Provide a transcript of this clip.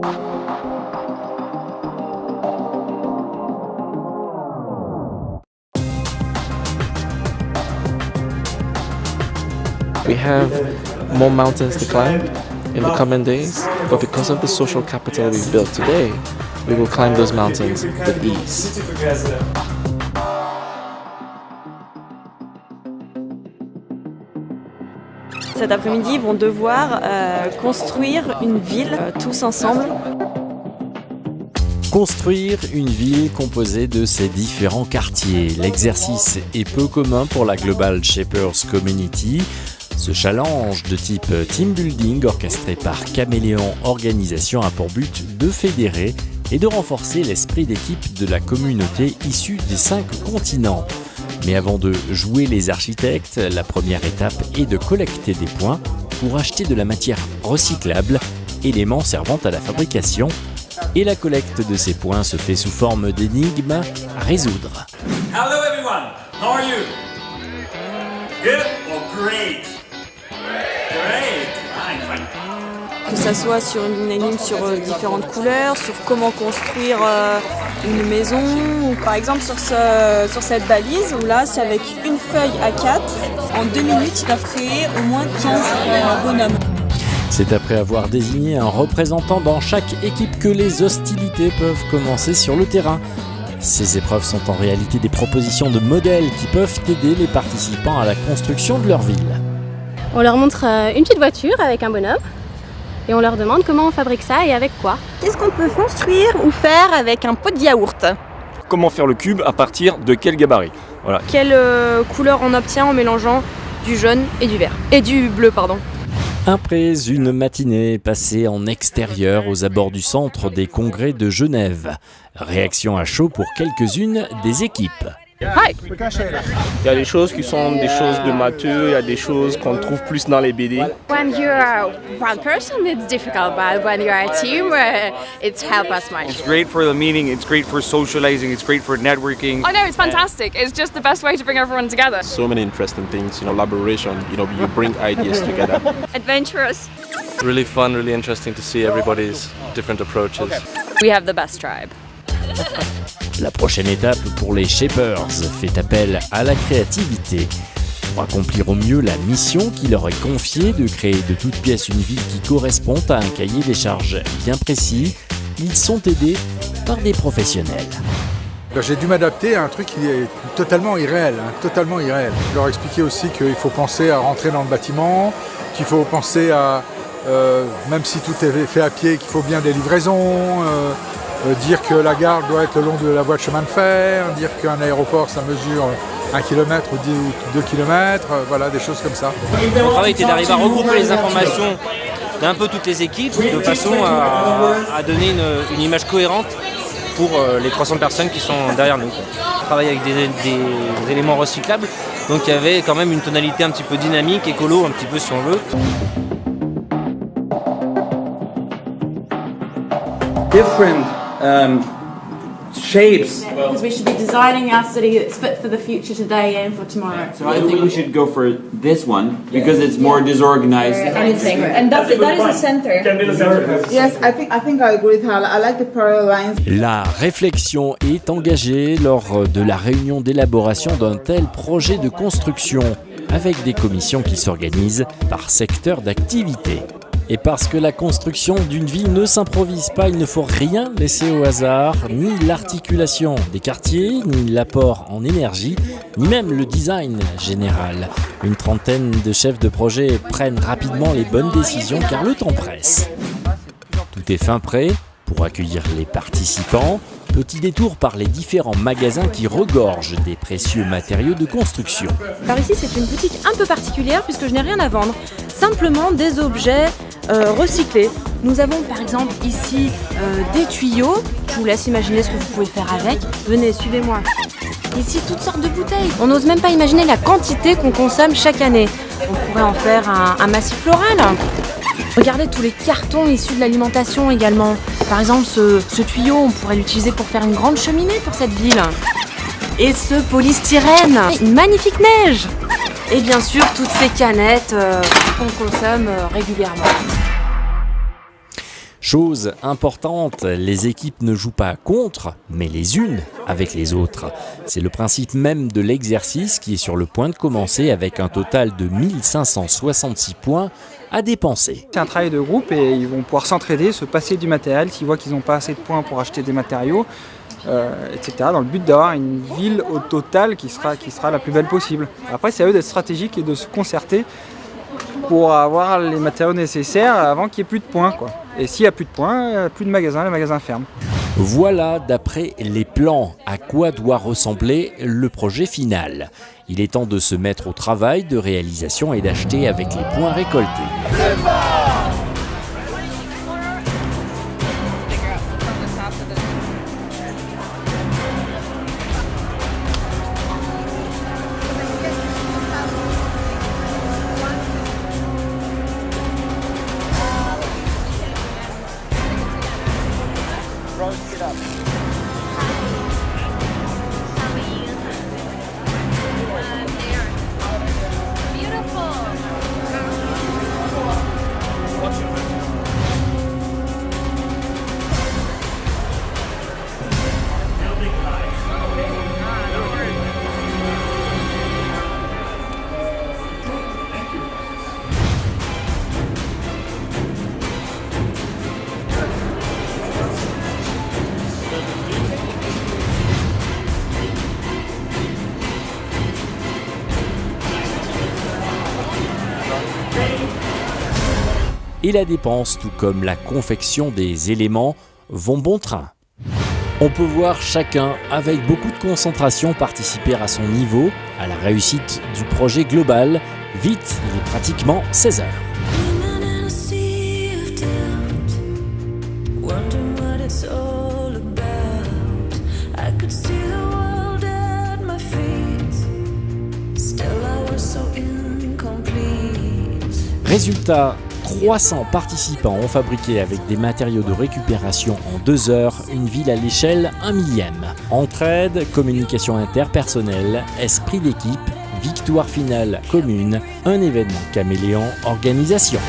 We have more mountains to climb in the coming days, but because of the social capital we've built today, we will climb those mountains with ease. Cet après-midi, ils vont devoir construire une ville tous ensemble. Construire une ville composée de ses différents quartiers. L'exercice est peu commun pour la Global Shapers Community. Ce challenge de type team building orchestré par Caméléon Organisation a pour but de fédérer et de renforcer l'esprit d'équipe de la communauté issue des 5 continents. Mais avant de jouer les architectes, la première étape est de collecter des points pour acheter de la matière recyclable, éléments servant à la fabrication. Et la collecte de ces points se fait sous forme d'énigmes à résoudre. Hello everyone, how are you? Good or great? Great. Fine. Que ça soit sur une énigme sur différentes couleurs, sur comment construire une maison, ou par exemple sur cette balise où là c'est avec une feuille A4, en 2 minutes ils doivent créer au moins 15 bonhommes. C'est après avoir désigné un représentant dans chaque équipe que les hostilités peuvent commencer sur le terrain. Ces épreuves sont en réalité des propositions de modèles qui peuvent aider les participants à la construction de leur ville. On leur montre une petite voiture avec un bonhomme et on leur demande comment on fabrique ça et avec quoi. Qu'est-ce qu'on peut construire ou faire avec un pot de yaourt? Comment faire le cube à partir de quel gabarit? Voilà. Quelle couleur on obtient en mélangeant du jaune et du vert. Et du bleu, pardon. Après une matinée passée en extérieur aux abords du centre des congrès de Genève. Réaction à chaud pour quelques-unes des équipes. Hi. Il y a des choses qui sont des choses de matheux, il y a des choses qu'on trouve plus dans les BD. When you're one person, it's difficult, but when you're a team, it's helped us much. It's great for the meeting, it's great for socializing, it's great for networking. Oh no, it's fantastic. It's just the best way to bring everyone together. So many interesting things, collaboration, you bring ideas together. Adventurous. Really fun, really interesting to see everybody's different approaches. We have the best tribe. La prochaine étape pour les Shapers fait appel à la créativité. Pour accomplir au mieux la mission qui leur est confiée de créer de toutes pièces une ville qui correspond à un cahier des charges bien précis, ils sont aidés par des professionnels. J'ai dû m'adapter à un truc qui est totalement irréel, Je leur expliquais aussi qu'il faut penser à rentrer dans le bâtiment, qu'il faut penser à, même si tout est fait à pied, qu'il faut bien des livraisons, dire que la gare doit être le long de la voie de chemin de fer, dire qu'un aéroport ça mesure 1 km ou 2 km, voilà, des choses comme ça. Mon travail était d'arriver à regrouper les informations d'un peu toutes les équipes de façon à donner une image cohérente pour les 300 personnes qui sont derrière nous. On travaille avec des éléments recyclables, donc il y avait quand même une tonalité un petit peu dynamique, écolo un petit peu si on veut. Different shapes. Because we should be designing our city that's fit for the future today and for tomorrow. So I think we should go for this one because it's more disorganized. Anything, and that is the center. Yes, I think I agree with her. I like the parallel lines. La réflexion est engagée lors de la réunion d'élaboration d'un tel projet de construction, avec des commissions qui s'organisent par secteur d'activité. Et parce que la construction d'une ville ne s'improvise pas, il ne faut rien laisser au hasard, ni l'articulation des quartiers, ni l'apport en énergie, ni même le design général. Une trentaine de chefs de projet prennent rapidement les bonnes décisions car le temps presse. Tout est fin prêt pour accueillir les participants. Petit détour par les différents magasins qui regorgent des précieux matériaux de construction. Alors ici c'est une boutique un peu particulière puisque je n'ai rien à vendre, simplement des objets recyclés. Nous avons par exemple ici des tuyaux, je vous laisse imaginer ce que vous pouvez faire avec. Venez, suivez-moi. Ici toutes sortes de bouteilles. On n'ose même pas imaginer la quantité qu'on consomme chaque année. On pourrait en faire un massif floral. Regardez tous les cartons issus de l'alimentation également. Par exemple, ce tuyau, on pourrait l'utiliser pour faire une grande cheminée pour cette ville. Et ce polystyrène, une magnifique neige. Et bien sûr, toutes ces canettes qu'on consomme régulièrement. Chose importante, les équipes ne jouent pas contre, mais les unes avec les autres. C'est le principe même de l'exercice qui est sur le point de commencer avec un total de 1566 points à dépenser. C'est un travail de groupe et ils vont pouvoir s'entraider, se passer du matériel s'ils voient qu'ils n'ont pas assez de points pour acheter des matériaux, etc. dans le but d'avoir une ville au total qui sera la plus belle possible. Après, c'est à eux d'être stratégiques et de se concerter pour avoir les matériaux nécessaires avant qu'il n'y ait plus de points, quoi. Et s'il n'y a plus de points, plus de magasins, les magasins ferment. Voilà, d'après les plans, à quoi doit ressembler le projet final. Il est temps de se mettre au travail de réalisation et d'acheter avec les points récoltés. Et la dépense, tout comme la confection des éléments, vont bon train. On peut voir chacun, avec beaucoup de concentration, participer à son niveau, à la réussite du projet global. Vite, il est pratiquement 16 heures. Résultat, 300 participants ont fabriqué avec des matériaux de récupération en 2 heures une ville à l'échelle 1/1000. Entraide, communication interpersonnelle, esprit d'équipe, victoire finale commune, un événement caméléon, organisation.